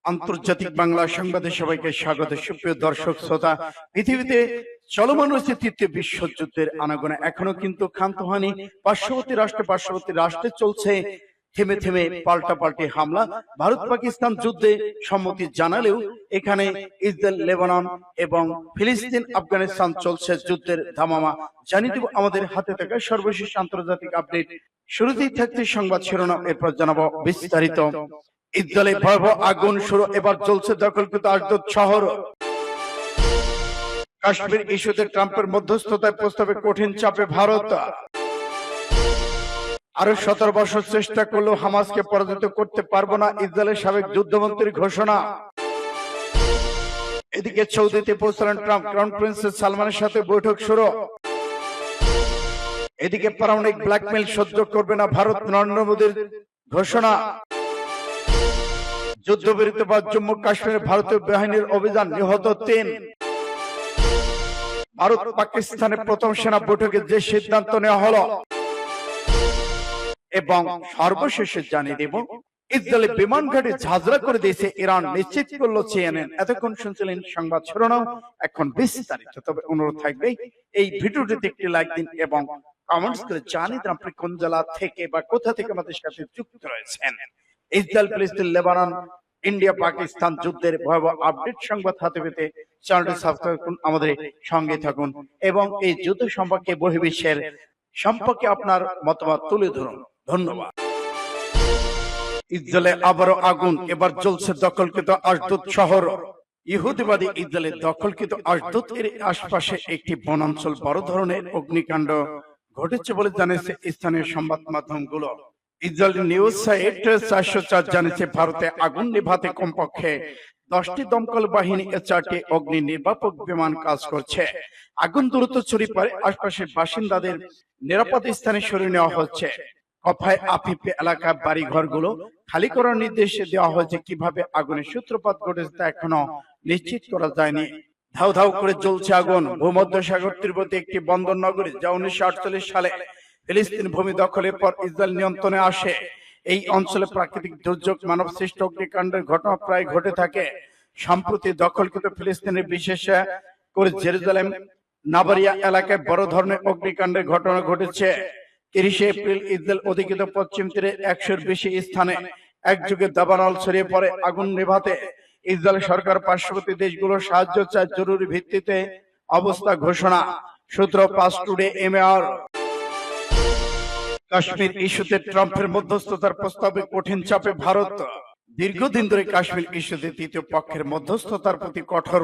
আন্তর্জাতিক বাংলা সংবাদে সবাইকে স্বাগত। সুপ্রিয় দর্শক শ্রোতা, পৃথিবীতে চলমান রয়েছে তৃতীয় বিশ্বযুদ্ধের আনাগোনা। এখনো কিন্তু ক্ষান্ত হয়নি। পার্শ্ববর্তী রাষ্ট্রে চলছে থেমে থেমে পাল্টাপাল্টি হামলা। ভারত পাকিস্তান যুদ্ধে সম্মতি জানালেও এখানে ইসরায়েল, লেবানন এবং ফিলিস্তিন, আফগানিস্তান চলছে যুদ্ধের ধামামা। জানিয়ে দেব আমাদের হাতে থাকা সর্বশেষ আন্তর্জাতিক আপডেট। শুরুতেই থাকতে সংবাদ শিরোনাম, এরপর জানাবো বিস্তারিত। ইসরায়েলে ভয়াবহ আগুন শুরু, এবার জ্বলছে দখলকৃত আশদোদ শহর। কাশ্মীর ইস্যুতে ট্রাম্পের মধ্যস্থতায় প্রস্তাবে কঠিন চাপে ভারত। আরো 17 বছর চেষ্টা করলেও হামাসকে পরাজিত করতে পারবো না, ইসরায়েলের সাবেক যুদ্ধমন্ত্রীর ঘোষণা। এদিকে সৌদিতে পৌঁছলেন ট্রাম্প, ক্রাউন প্রিন্স সালমানের সাথে বৈঠক শুরু। এদিকে পারমাণবিক ব্ল্যাকমেইল সহ্য করবে না ভারত, নরেন্দ্র মোদীর ঘোষণা। যুদ্ধবিরতি বা জম্মু কাশ্মীরে ভারতীয় বাহিনীর অভিযান, নিহত 3। ভারত পাকিস্তানের প্রথম সেনা বৈঠকে যে সিদ্ধান্ত নেওয়া হলো, এবং সর্বশেষে জানিয়ে দেব ইসরায়েলের বিমান ঘাঁটি ঝাঁঝরা করে দিয়েছে ইরান, নিশ্চিত করলো CNN। এতক্ষণ শুনছিলেন সংবাদ শিরোনাম, এখন বিস্তারিত। তবে অনুরোধ থাকবে এই ভিডিওটিতে একটি লাইক দিন এবং কমেন্টস করে জানিয়ে দিন আপনি কোন জেলা থেকে বা কোথা থেকে আমাদের সাথে যুক্ত রয়েছেন। ইসরায়েল, ফিলিস্তিন, লেবানন, ইন্ডিয়া, পাকিস্তান যুদ্ধের ভয়াবহ আপডেট সংবাদ হাতে পেতে চ্যানেলটি সাবস্ক্রাইব করুন, আমাদের সঙ্গে থাকুন এবং এই যুদ্ধ সম্পর্কে বহির্বিশ্বের সম্পর্কে আপনার মতামত তুলে ধরুন। ধন্যবাদ। ইসরায়েলে আবারও আগুন, এবার জ্বলছে দখলকৃত আশদোদ শহর। ইহুদিবাদী ইসরায়েলের দখলকৃত আশদোদ এর আশপাশে একটি বনাঞ্চল বড় ধরনের অগ্নিকাণ্ড ঘটেছে বলে জানিয়েছে স্থানীয় সংবাদ মাধ্যমগুলো। ইসরায়েলি নিউজ সাইট 404 জানিয়েছে ভারতে আগুন নেভাতে কমপক্ষে 10টি দমকল বাহিনী, 4টি অগ্নি নির্বাপক বিমান কাজ করছে। আগুন দ্রুত ছড়িয়ে পড়ে, আশপাশের বাসিন্দাদের নিরাপদ স্থানে সরিয়ে নেওয়া হচ্ছে। কফায় আফিফে এলাকার বাড়ি ঘরগুলো খালি করার নির্দেশ দেওয়া হয়েছে। কিভাবে আগুনের সূত্রপাত ঘটেছে তা এখনো নিশ্চিত করা যায়নি। ধাউ ধাউ করে জ্বলছে আগুন ভূমধ্যসাগর তীরবর্তী একটি বন্দর নগরী, যা 1948 সালে ফিলিস্তিন ভূমি দখলের পর ইসরায়েল নিয়ন্ত্রণে আসে। এই অঞ্চলে প্রাকৃতিক দুর্যোগ, মানব সৃষ্ট অগ্নিকাণ্ডের ঘটনা প্রায় ঘটে থাকে। সম্প্রতি দখলকৃত ফিলিস্তিনের, বিশেষ করে জেরুজালেম নাবারিয়া এলাকায় বড় ধরনের অগ্নিকাণ্ডের ঘটনা ঘটেছে। 30 এপ্রিল ইসরায়েল অধিকৃত পশ্চিম তীরে 100-এর বেশি স্থানে একযোগে দাবানল ছড়িয়ে পড়ে। আগুন নেভাতে ইসরায়েল সরকার পার্শ্ববর্তী দেশগুলোর সাহায্য চায়, জরুরি ভিত্তিতে অবস্থা ঘোষণা। সূত্র পাস টুডে MAR। কাশ্মীর ইস্যুতে ট্রাম্পের মধ্যস্থতার প্রস্তাবে কঠিন চাপে ভারত। দীর্ঘদিন ধরে কাশ্মীর ইস্যুতে তৃতীয় পক্ষের মধ্যস্থতার প্রতি কঠোর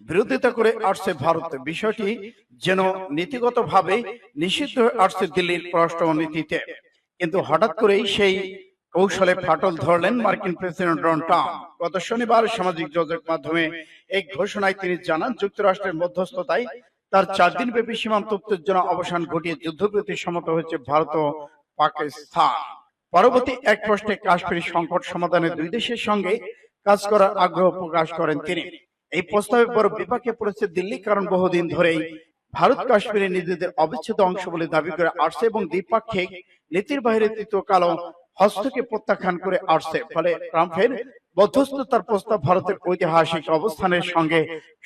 বিরোধিতা করে আসছে ভারত। বিষয়টি যেন নীতিগতভাবে নিষিদ্ধ হয়ে আসছে দিল্লির পররাষ্ট্রনীতিতে। কিন্তু হঠাৎ করেই সেই কৌশলে ফাটল ধরলেন মার্কিন প্রেসিডেন্ট ডোনাল্ড ট্রাম্প। গত শনিবার সামাজিক যোগাযোগ মাধ্যমে এক ঘোষণায় তিনি জানান, যুক্তরাষ্ট্রের মধ্যস্থতায় তার 4 দিন ব্যাপী সীমান্ত উত্তেজনা অবসান ঘটিয়ে যুদ্ধবিরতি সম্মত হয়েছে ভারত ও পাকিস্তান। পরবর্তী এক প্রশ্নে কাশ্মীর সংকট সমাধানে দুই দেশের সঙ্গে কাজ করার আগ্রহ প্রকাশ করেন তিনি। এই প্রস্তাবে বড় বিপাকে পড়েছে দিল্লি, কারণ বহুদিন ধরেই ভারত কাশ্মীরে নিজেদের অবিচ্ছেদ্য অংশ বলে দাবি করে আসছে এবং দ্বিপাক্ষিক নীতির বাইরে তৃতীয় কালো হস্তক্ষেপ প্রত্যাখ্যান করে আসছে। ফলে ট্রাম্পের মধ্যস্থতার প্রস্তাব ভারতের ঐতিহাসিক অবস্থানের সঙ্গে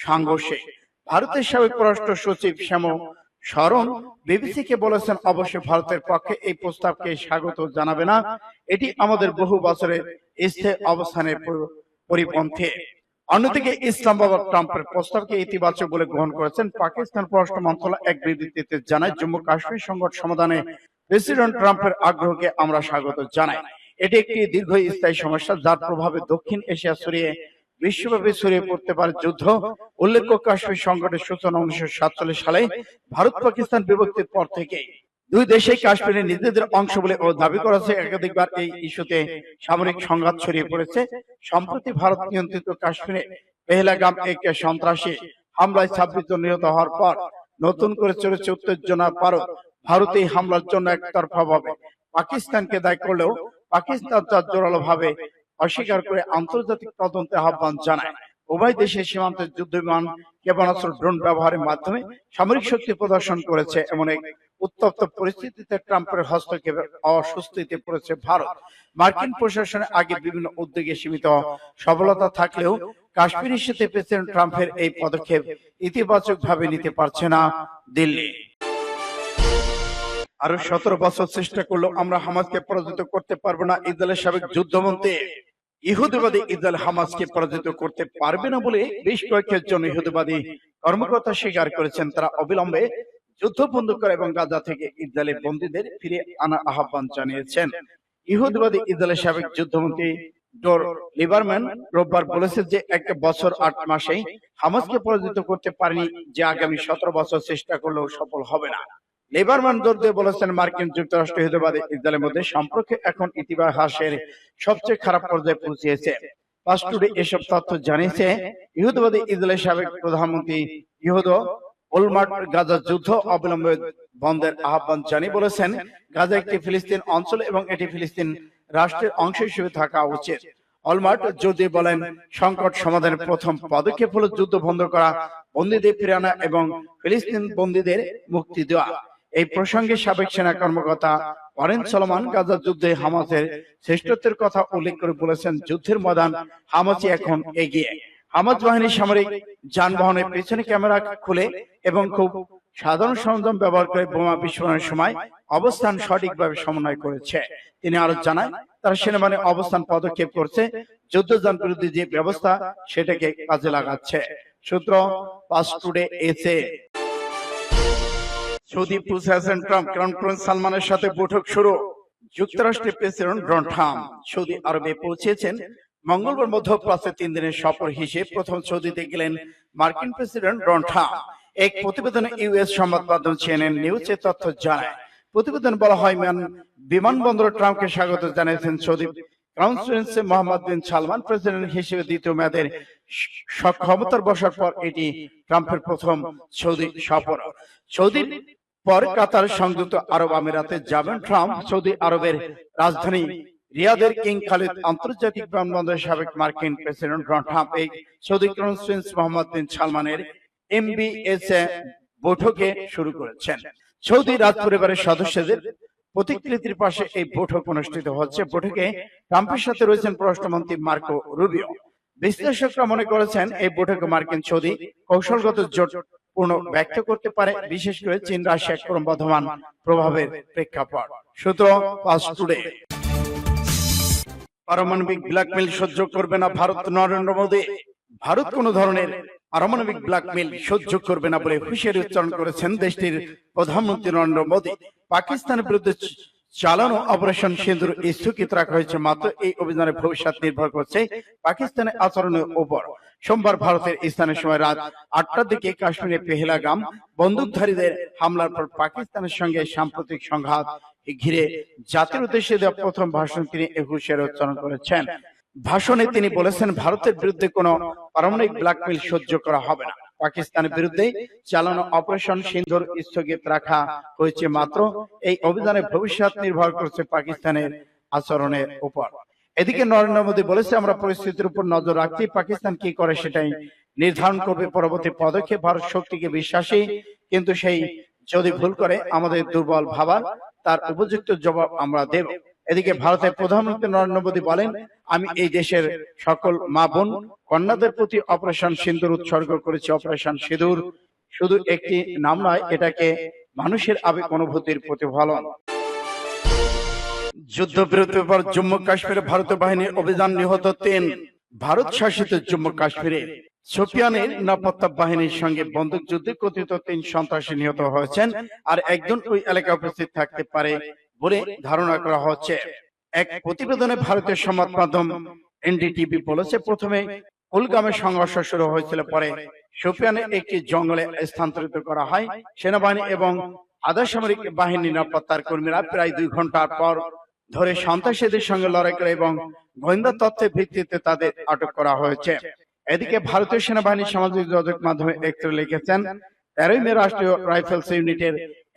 সাংঘর্ষিক। ভারতের সাবেক পররাষ্ট্র সচিব শ্যাম শরণ বিবিসিকে বলেছেন, অবশ্য ভারতের পক্ষে এই প্রস্তাবকে স্বাগত জানাবে না, এটি আমাদের বহু বছরের স্থির অবস্থানের পরিপন্থী। অন্যদিকে ইসলামাবাদ ট্রাম্পের প্রস্তাবকে ইতিবাচক বলে গ্রহণ করেছেন। পাকিস্তান পররাষ্ট্র মন্ত্রণালয় এক বিবৃতিতে জানায়, জম্মু কাশ্মীর সংকট সমাধানে প্রেসিডেন্ট ট্রাম্পের আগ্রহকে আমরা স্বাগত জানাই। এটি একটি দীর্ঘস্থায়ী সমস্যা, যার প্রভাবে দক্ষিণ এশিয়া ছড়িয়ে বিশ্বব্যাপী ছড়িয়ে পড়তে পারে যুদ্ধ। উল্লেখ্য, কাশ্মীর সংকটের সূচনা 1947 সালে ভারত পাকিস্তান বিভক্তির পর থেকে দুই দেশেই কাশ্মীরে নিজেদের অংশ বলে ও দাবি করেছে। একাধিকবার এই ইস্যুতে সামরিক সংঘাত ছড়িয়ে পড়েছে। সম্প্রতি ভারত নিয়ন্ত্রিত কাশ্মীরে পেহেলগাম এক সন্ত্রাসী হামলায় 26 জন নিহত হওয়ার পর নতুন করে চলেছে উত্তেজনা। ভারত এই হামলার জন্য একতরফাভাবে পাকিস্তানকে দায়ী করলেও পাকিস্তান তার জোরালো ভাবে অস্বীকার করে আন্তর্জাতিক তদন্তে আহ্বান জানায়। উভয় দেশের সীমান্তে যুদ্ধ বিমান, ক্ষেপণাস্ত্র, ড্রোন ব্যবহারের মাধ্যমে সামরিক শক্তি প্রদর্শন করেছে। এমন এক উত্তপ্ত পরিস্থিতিতে ট্রাম্পের হস্তক্ষেপে অস্বস্তিতে পড়েছে ভারত। মার্কিন প্রশাসনের আগে বিভিন্ন উদ্যোগে সীমিত সফলতা থাকলেও কাশ্মীর ইস্যুতে প্রেসিডেন্ট ট্রাম্পের এই পদক্ষেপ ইতিবাচকভাবে নিতে পারছে না দিল্লি। আরো 17 বছর চেষ্টা করলেও আমরা হামাসকে পরাজিত করতে পারবো না, ইসরায়েলের সাবেক যুদ্ধমন্ত্রী। ইহুদিবাদী ইসরায়েল হামাসকে পরাজিত করতে পারবে না বলে বেশ কয়েকজন ইহুদিবাদী কর্মকর্তা স্বীকার করেছেন। তারা অবিলম্বে যুদ্ধ বন্ধ করে এবং গাজা থেকে ইসরায়েলি বন্দীদের ফিরে আনার আহ্বান জানিয়েছেন। ইহুদিবাদী ইসরায়েলের সাবেক যুদ্ধমন্ত্রী ডর লিবারম্যান রোববার বলেছেন যে 1 বছর 8 মাসেই হামাসকে পরাজিত করতে পারেনি, যে আগামী 17 বছর চেষ্টা করলেও সফল হবে না। লিবারম্যান জোর দিয়ে বলেছেন, মার্কিন যুক্তরাষ্ট্র ইহুদিবাদী ইসরায়েলের মধ্যে সম্পর্ক এখন ইতিহাসের সবচেয়ে খারাপ পর্যায়ে পৌঁছেছে। পাঁচ টুডে এসব তথ্য জানিয়েছে। ইহুদিবাদী ইসরায়েলের সাবেক প্রধানমন্ত্রী ইহুদ ওলমার্ট গাজা যুদ্ধ অবিলম্বে বন্ধের আহ্বান জানিয়ে বলেছেন, গাজা একটি ফিলিস্তিন অঞ্চল এবং এটি ফিলিস্তিন রাষ্ট্রের অংশ হিসেবে থাকা উচিত। অলমার্ট যদি বলেন, সংকট সমাধানের প্রথম পদক্ষেপ হলো যুদ্ধ বন্ধ করা, বন্দীদের ফিরে আনা এবং ফিলিস্তিন বন্দীদের মুক্তি দেওয়া। এই প্রসঙ্গে সাবেক সেনা কর্মকর্তা ওয়ারেন সলোমন গাজা যুদ্ধে হামাসের শ্রেষ্ঠত্বের কথা উল্লেখ করে বলেছেন, যুদ্ধের ময়দান হামাসই এখন এগিয়ে। হামাস বাহিনী সামরিক যানবাহনের পেছনে ক্যামেরা খুলে এবং খুব সাধারণ সরঞ্জাম ব্যবহার করে বোমা বিস্ফোরণের সময় অবস্থান সঠিকভাবে সমন্বয় করেছে। তিনি আরো জানান, তারা সেনাবাহিনী অবস্থান পদক্ষেপ করছে, যুদ্ধযান বিরোধী যে ব্যবস্থা সেটাকে কাজে লাগাচ্ছে। সূত্র পাঁচ টুডে এসে। সৌদি পৌঁছেছেন ট্রাম্প, ক্রাউন প্রিন্স সালমানের সাথে বৈঠক শুরু। যুক্তরাষ্ট্রের প্রেসিডেন্ট ডোনাল্ড ট্রাম্প সৌদি আরবে পৌঁছেছেন। মঙ্গলবার মধ্যপ্রাচ্যে 3 দিনের সফর হিসেবে প্রথম সৌদিতে গেলেন মার্কিন প্রেসিডেন্ট ডোনাল্ড ট্রাম্প। এক প্রতিবেদনে ইউএস সংবাদ মাধ্যম CNN নিউজ এ তথ্য জানায়। প্রতিবেদন বলা হয়, বিমানবন্দরে ট্রাম্পকে স্বাগত জানিয়েছেন সৌদি ক্রাউন প্রিন্স মোহাম্মদ বিন সালমান। প্রেসিডেন্ট হিসেবে দ্বিতীয় মেয়াদের ক্ষমতার বসার পর এটি ট্রাম্পের প্রথম সৌদি সফর। সৌদির পর কাতার, সংযুক্ত আরব আমিরাতে যাবেন ট্রাম্প। সৌদি আরবের রাজধানী রিয়াদের কিং খালিদ আন্তর্জাতিক বিমানবন্দরে সাবেক মার্কিন প্রেসিডেন্ট ডোনাল্ড ট্রাম্প এই সৌদি ক্রাউন প্রিন্স মোহাম্মদ বিন সালমানের MBS বৈঠকে শুরু করেছেন। সৌদি রাজ পরিবারের সদস্যদের প্রতিকৃতির পাশে এই বৈঠক অনুষ্ঠিত হচ্ছে। বৈঠকে ট্রাম্পের সাথে রয়েছেন পররাষ্ট্রমন্ত্রী মার্কো রুবিও। বিশ্লেষকরা মনে করেছেন, এই বৈঠকে মার্কিন সৌদি কৌশলগত জোট পূর্ণ ব্যক্ত করতে পারে, বিশেষ করে চীন রাশিয়ার ক্রমবর্ধমান প্রভাবের প্রেক্ষাপট। সূত্র পাঁচ টুডে। পারমাণবিক ব্ল্যাকমেইল সহ্য করবে না ভারত, নরেন্দ্র মোদী। ভারত কোন ধরনের পারমাণবিক ব্ল্যাকমেইল সহ্য করবে না বলে হুঁশিয়ারি উচ্চারণ করেছেন দেশটির প্রধানমন্ত্রী নরেন্দ্র মোদী। পাকিস্তানের বিরুদ্ধে চালানো অপারেশন সিঁদুর স্থগিত রাখা হয়েছে। মাত্র এই অভিযানের ভবিষ্যৎ নির্ভর করছে পাকিস্তানের আচরণের উপর। সোমবার ভারতের স্থানীয় সময় রাত 8টার দিকে কাশ্মীরের পেহেলগাম বন্দুকধারীদের হামলার পর পাকিস্তানের সঙ্গে সাম্প্রতিক সংঘাত ঘিরে জাতির উদ্দেশ্যে দেওয়া প্রথম ভাষণ তিনি এই হুঁশিয়ারি উচ্চারণ করেছেন। ভাষণে তিনি বলেছেন, ভারতের বিরুদ্ধে কোনো পারমাণবিক ব্ল্যাকমেইল সহ্য করা হবে না। পাকিস্তানের বিরুদ্ধে চালানো অপারেশন সিঁদুর স্থগিত রাখা হয়েছে মাত্র। এই অভিযানের ভবিষ্যৎ নির্ভর করছে পাকিস্তানের আচরণের উপর। এদিকে নরেন্দ্র মোদী বলেছে, আমরা পরিস্থিতির উপর নজর রাখছি, পাকিস্তান কি করে সেটাই নির্ধারণ করবে পরবর্তী পদক্ষেপ। ভারত শক্তিকে বিশ্বাসী, কিন্তু সেই যদি ভুল করে আমাদের দুর্বল ভাবার তার উপযুক্ত জবাব আমরা দেব। এদিকে ভারতের প্রধানমন্ত্রী নরেন্দ্র মোদী বলেন, আমি এই দেশের সকল মা বোন কন্যাদের প্রতি অপারেশন সিঁদুর উৎসর্গ করেছি। অপারেশন সিঁদুর শুধু একটি নাম নয়, এটাকে মানুষের আবেগ অনুভূতির প্রতিফলন। যুদ্ধবিরতির পর জম্মু কাশ্মীরে ভারতীয় বাহিনীর অভিযান, নিহত 3। ভারত শাসিত জম্মু কাশ্মীরে সোপিয়ানের নিরাপত্তা বাহিনীর সঙ্গে বন্দুকযুদ্ধে কথিত 3 সন্ত্রাসী নিহত হয়েছেন, আর একজন ওই এলাকায় উপস্থিত থাকতে পারে বলে ধারণা করা হচ্ছে। এক প্রতিবেদনে ভারতীয় সংবাদ মাধ্যম NDTV বলেছে, প্রথমে কুলগামে সংঘর্ষ শুরু হয়েছিল, পরে সোপিয়ানে একটি জঙ্গলে স্থানান্তরিত করা হয়। সেনাবাহিনী এবং আধা সামরিক বাহিনী নিরাপত্তার কর্মীরা প্রায় 2 ঘন্টা পর ধরে সন্ত্রাসীদের সঙ্গে লড়াই করে এবং গোয়েন্দা তথ্যের ভিত্তিতে তাদের আটক করা হয়েছে। এদিকে ভারতীয় সেনাবাহিনীর সামাজিক যোগাযোগ মাধ্যমে এক্সরে লিখেছেন, 13 মে রাষ্ট্রীয় রাইফেলস ইউনিটের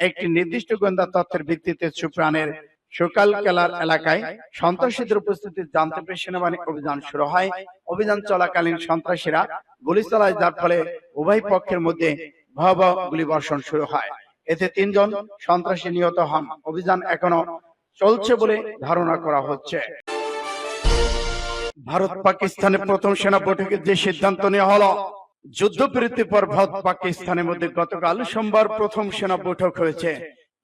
একটি নির্দিষ্ট গোয়েন্দা তথ্যের ভিত্তিতে সুপ্রানের সকাল কেলার এলাকায় সন্ত্রাসীদের উপস্থিতি জানতে পেরে সেনাবাহিনী অভিযান শুরু হয়। অভিযান চলাকালীন সন্ত্রাসীরা গুলি চালায়, যার ফলে উভয় পক্ষের মধ্যে ভয়াবহ গুলিবর্ষণ শুরু হয়। এতে 3 জন সন্ত্রাসী নিহত হন। অভিযান এখনো চলছে বলে ধারণা করা হচ্ছে। ভারত পাকিস্তানের প্রথম সেনা বৈঠকে যে সিদ্ধান্ত নেওয়া হলো, যুদ্ধবিরতির পর ভারত পাকিস্তানের মধ্যে গতকাল সোমবার প্রথম সেনা বৈঠক হয়েছে।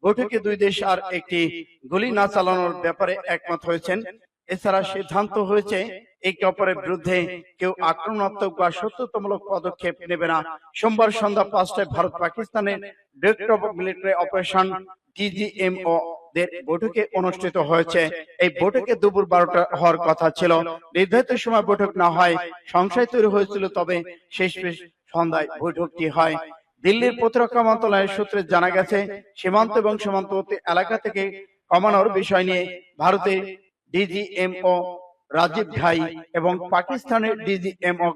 বৈঠকে দুই দেশ আর একটি গুলি না চালানোর ব্যাপারে একমত হয়েছেন। এছাড়া সিদ্ধান্ত হয়েছে একে অপরের বিরুদ্ধে কেউ আক্রমণাত্মক বা শত্রুতামূলক পদক্ষেপ নেবে না। সোমবার সন্ধ্যা 5টায় ভারত পাকিস্তানের director of military operation DGMO দের বৈঠকে অনুষ্ঠিত হয়েছে। এই বৈঠকে দুপুর 12টা হওয়ার কথা ছিল। নির্ধারিত সময় বৈঠক না হয় সংশয় তৈরি হয়েছিল, তবে শেষমেশ সন্ধ্যায় বৈঠকটি হয়। দিল্লির প্রতিরক্ষা মন্ত্রণালয়ের সূত্রে জানা গেছে, সীমান্ত এবং সীমান্তবর্তী এলাকা থেকে কমানোর বিষয় নিয়ে ভারতের ডিজিএমও রাজীব ঘাই এবং পাকিস্তানের ডিজিএমও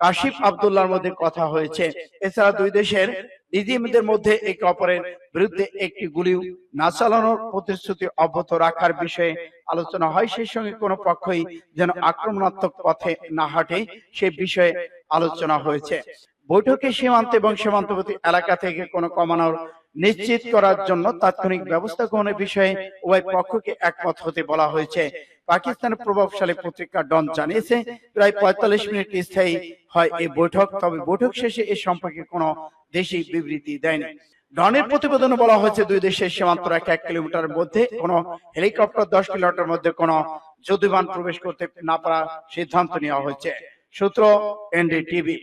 কাশিফ আব্দুল্লাহর মধ্যে কথা হয়েছে। এছাড়া দুই দেশের ডিজিএমদের মধ্যে একে অপরের বিরুদ্ধে একটি গুলিও না চালানোর প্রতিশ্রুতি অব্যাহত রাখার বিষয়ে আলোচনা হয়। সেই সঙ্গে কোনো পক্ষই যেন আক্রমণাত্মক পথে না হাঁটে সে বিষয়ে আলোচনা হয়েছে। বৈঠকে সীমান্ত এবং সীমান্তবর্তী এলাকা থেকে কোনো কমানোর নিশ্চিত করার জন্য তাৎক্ষণিক ব্যবস্থা গ্রহণের বিষয়ে উভয় পক্ষকে একমত হতে বলা হয়েছে। পাকিস্তানের প্রভাবশালী পত্রিকা ডন জানিয়েছে, প্রায় 45 মিনিট স্থায়ী হয় এই বৈঠক। তবে বৈঠক শেষে এ সম্পর্কে কোনো দেশই বিবৃতি দেয়নি। ডনের প্রতিবেদনে বলা হয়েছে, দুই দেশের সীমান্ত রেখা 1 কিলোমিটারের মধ্যে কোনো হেলিকপ্টার, 10 কিলোমিটার মধ্যে কোনো যুদ্ধবিমান প্রবেশ করতে না পারার সিদ্ধান্ত নেওয়া হয়েছে। সূত্র এনডিটিভি।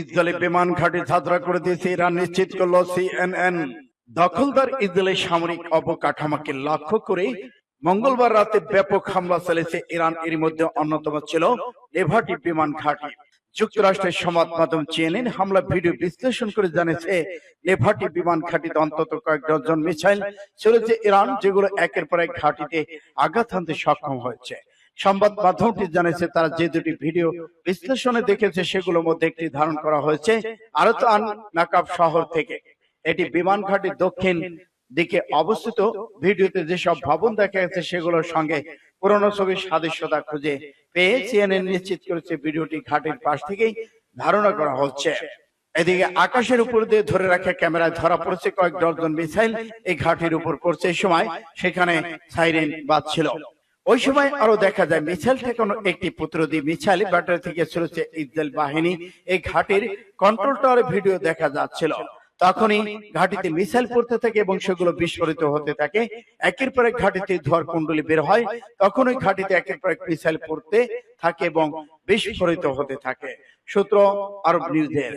ইসরায়েলের বিমান ঘাঁটি ঝাঁঝরা করে দিয়েছে ইরান, নিশ্চিত করলো সিএনএন। দখলদার ইসরায়েলের সামরিক অবকাঠামোকে লক্ষ্য করে মঙ্গলবার রাতে ব্যাপক হামলা চালিয়েছে ইরান। এর মধ্যে অন্যতম ছিল লেভার্টি বিমান ঘাঁটি। যুক্তরাষ্ট্রের সংবাদ মাধ্যম সিএনএন হামলা ভিডিও বিশ্লেষণ করে জানিয়েছে, লেভার্টি বিমান ঘাঁটিতে অন্তত কয়েক ডজন মিসাইল ছড়েছে ইরান, যেগুলো একের পর এক ঘাঁটিতে আঘাত হানতে সক্ষম হয়েছে। সংবাদ মাধ্যমটি জানিয়েছে, তারা যে দুটি ভিডিও বিশ্লেষণে দেখেছে সেগুলোর মধ্যে একটি ধারণ করা হয়েছে আরাতান নাকাব শহর থেকে। এটি বিমান ঘাঁটির দক্ষিণ দিকে অবস্থিত। ভিডিওতে যেসব ভবন দেখা গেছে সেগুলোর সঙ্গে পুরনো ছবির সাদৃশ্যতা খুঁজে পেয়ে সিএনএন নিশ্চিত করেছে ভিডিওটি ঘাটির পাশ থেকেই ধারণা করা হচ্ছে। এদিকে আকাশের উপর দিয়ে ধরে রাখা ক্যামেরায় ধরা পড়েছে কয়েক ডজন মিসাইল এই ঘাটির উপর পড়ছে। এই সময় সেখানে সাইরেন বাজছিল। ওই সময় আরো দেখা যায় মিসাইল ঠেকানো একটি প্রতিরোধী মিসাইল ব্যাটারি থেকে ছুড়েছে ইসরায়েল বাহিনী। এই ঘাটির কন্ট্রোল টাওয়ারে ভিডিও দেখা যাচ্ছিল। তখনই ঘাটিতে মিসাইল পড়তে থাকে এবং সেগুলো বিস্ফোরিত হতে থাকে। একের পর এক ঘাটিতে ধোঁয়ার কুণ্ডলী বের হয়। তখন ওই ঘাটিতে একের পর এক মিসাইল পড়তে থাকে এবং বিস্ফোরিত হতে থাকে। সূত্র আরব নিউজের।